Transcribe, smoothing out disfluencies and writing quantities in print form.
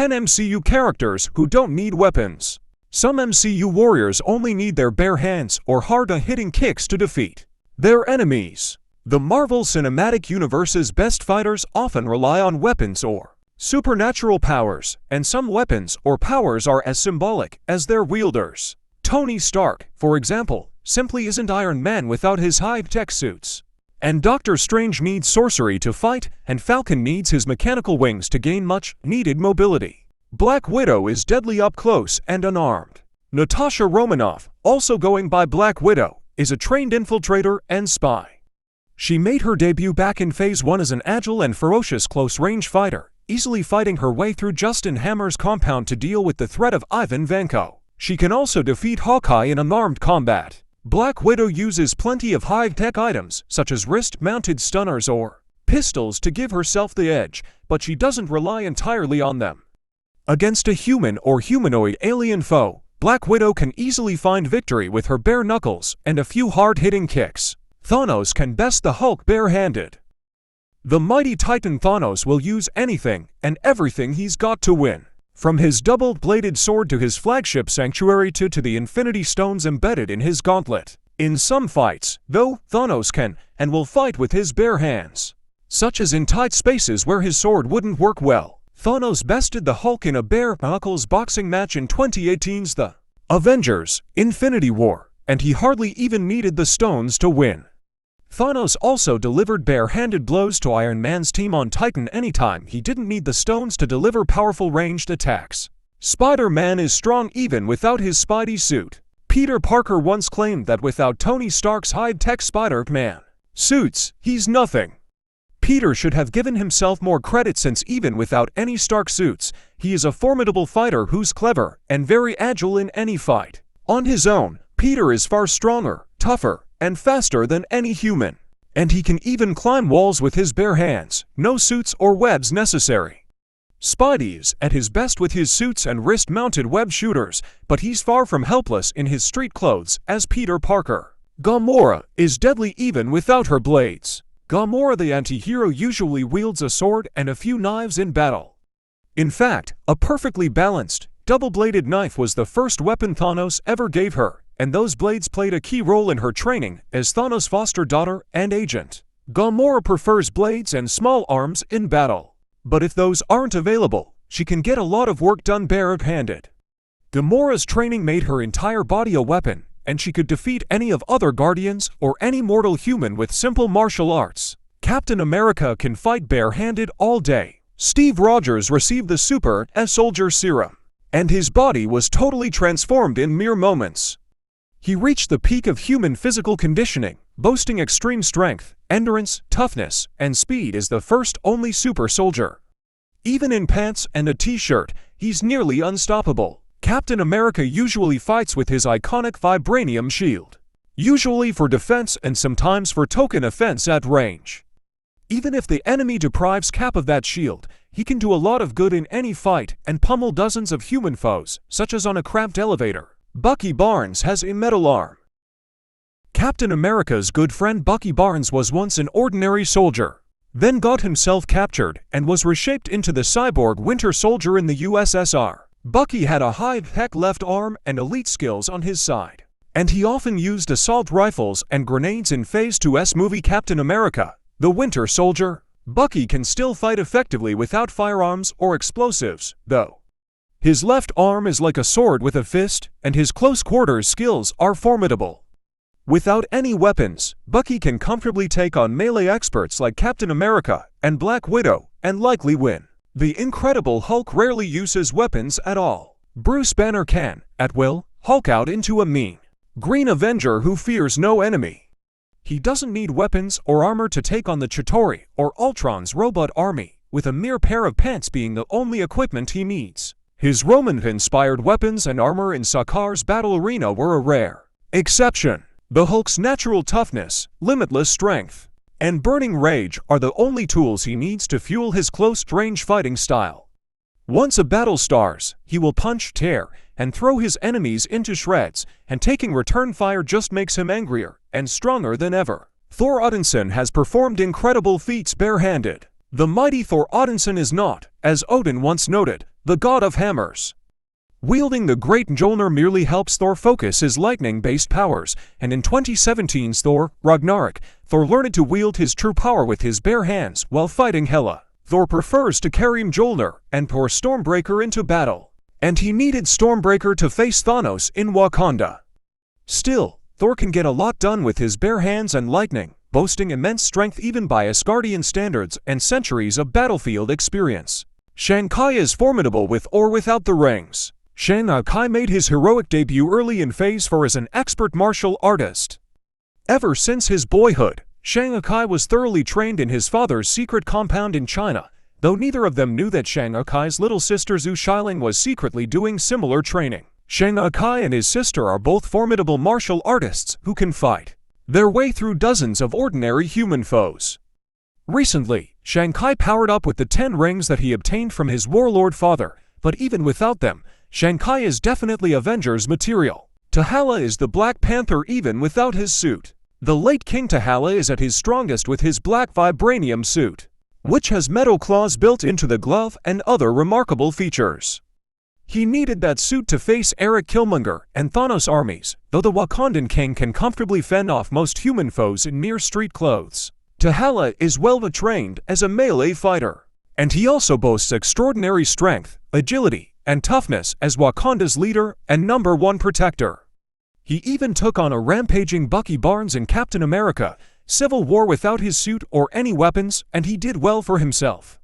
10 MCU characters who don't need weapons. Some MCU warriors only need their bare hands or hard-hitting kicks to defeat their enemies. The Marvel Cinematic Universe's best fighters often rely on weapons or supernatural powers, and some weapons or powers are as symbolic as their wielders. Tony Stark, for example, simply isn't Iron Man without his high-tech suits. And Doctor Strange needs sorcery to fight, and Falcon needs his mechanical wings to gain much-needed mobility. Black Widow is deadly up close and unarmed. Natasha Romanoff, also going by Black Widow, is a trained infiltrator and spy. She made her debut back in Phase 1 as an agile and ferocious close-range fighter, easily fighting her way through Justin Hammer's compound to deal with the threat of Ivan Vanko. She can also defeat Hawkeye in unarmed combat. Black Widow uses plenty of high-tech items, such as wrist-mounted stunners or pistols to give herself the edge, but she doesn't rely entirely on them. Against a human or humanoid alien foe, Black Widow can easily find victory with her bare knuckles and a few hard-hitting kicks. Thanos can best the Hulk bare-handed. The mighty Titan Thanos will use anything and everything he's got to win. From his double-bladed sword to his flagship Sanctuary to the Infinity Stones embedded in his gauntlet. In some fights, though, Thanos can and will fight with his bare hands, such as in tight spaces where his sword wouldn't work well. Thanos bested the Hulk in a bare-knuckles boxing match in 2018's The Avengers: Infinity War, and he hardly even needed the stones to win. Thanos also delivered bare-handed blows to Iron Man's team on Titan anytime he didn't need the stones to deliver powerful ranged attacks. Spider-Man is strong even without his Spidey suit. Peter Parker once claimed that without Tony Stark's high-tech Spider-Man suits, he's nothing. Peter should have given himself more credit since even without any Stark suits, he is a formidable fighter who's clever and very agile in any fight. On his own, Peter is far stronger, tougher, and faster than any human. And he can even climb walls with his bare hands, no suits or webs necessary. Spidey is at his best with his suits and wrist-mounted web shooters, but he's far from helpless in his street clothes as Peter Parker. Gamora is deadly even without her blades. Gamora the anti-hero usually wields a sword and a few knives in battle. In fact, a perfectly balanced, double-bladed knife was the first weapon Thanos ever gave her, and those blades played a key role in her training as Thanos' foster daughter and agent. Gamora prefers blades and small arms in battle. But if those aren't available, she can get a lot of work done bare-handed. Gamora's training made her entire body a weapon, and she could defeat any of other Guardians or any mortal human with simple martial arts. Captain America can fight bare-handed all day. Steve Rogers received the Super Soldier Serum, and his body was totally transformed in mere moments. He reached the peak of human physical conditioning, boasting extreme strength, endurance, toughness, and speed as the first only super soldier. Even in pants and a t-shirt, he's nearly unstoppable. Captain America usually fights with his iconic vibranium shield, usually for defense and sometimes for token offense at range. Even if the enemy deprives Cap of that shield, he can do a lot of good in any fight and pummel dozens of human foes, such as on a cramped elevator. Bucky Barnes has a metal arm. Captain America's good friend Bucky Barnes was once an ordinary soldier, then got himself captured and was reshaped into the cyborg Winter Soldier in the USSR. Bucky had a high-tech left arm and elite skills on his side, and he often used assault rifles and grenades in Phase 2's movie Captain America: The Winter Soldier. Bucky can still fight effectively without firearms or explosives, though. His left arm is like a sword with a fist, and his close-quarters skills are formidable. Without any weapons, Bucky can comfortably take on melee experts like Captain America and Black Widow, and likely win. The Incredible Hulk rarely uses weapons at all. Bruce Banner can, at will, Hulk out into a mean Green Avenger who fears no enemy. He doesn't need weapons or armor to take on the Chitauri or Ultron's robot army, with a mere pair of pants being the only equipment he needs. His Roman-inspired weapons and armor in Sakar's battle arena were a rare exception. The Hulk's natural toughness, limitless strength, and burning rage are the only tools he needs to fuel his close-range fighting style. Once a battle starts, he will punch, tear, and throw his enemies into shreds, and taking return fire just makes him angrier and stronger than ever. Thor Odinson has performed incredible feats bare-handed. The mighty Thor Odinson is not, as Odin once noted, the god of hammers. Wielding the Great Mjolnir merely helps Thor focus his lightning-based powers, and in 2017's Thor: Ragnarok, Thor learned to wield his true power with his bare hands while fighting Hela. Thor prefers to carry Mjolnir and pour Stormbreaker into battle, and he needed Stormbreaker to face Thanos in Wakanda. Still, Thor can get a lot done with his bare hands and lightning, boasting immense strength even by Asgardian standards and centuries of battlefield experience. Shang Kai is formidable with or without the rings. Shang Kai made his heroic debut early in Phase 4 as an expert martial artist. Ever since his boyhood, Shang Kai was thoroughly trained in his father's secret compound in China, though neither of them knew that Shang Kai's little sister Zhu Xiling was secretly doing similar training. Shang Kai and his sister are both formidable martial artists who can fight their way through dozens of ordinary human foes. Recently, Shang Kai powered up with the 10 rings that he obtained from his warlord father, but even without them, Shang Kai is definitely Avengers material. T'Challa is the Black Panther even without his suit. The late King T'Challa is at his strongest with his black vibranium suit, which has metal claws built into the glove and other remarkable features. He needed that suit to face Eric Killmonger and Thanos' armies, though the Wakandan king can comfortably fend off most human foes in mere street clothes. T'Challa is well trained as a melee fighter, and he also boasts extraordinary strength, agility, and toughness as Wakanda's leader and #1 protector. He even took on a rampaging Bucky Barnes in Captain America: Civil War without his suit or any weapons, and he did well for himself.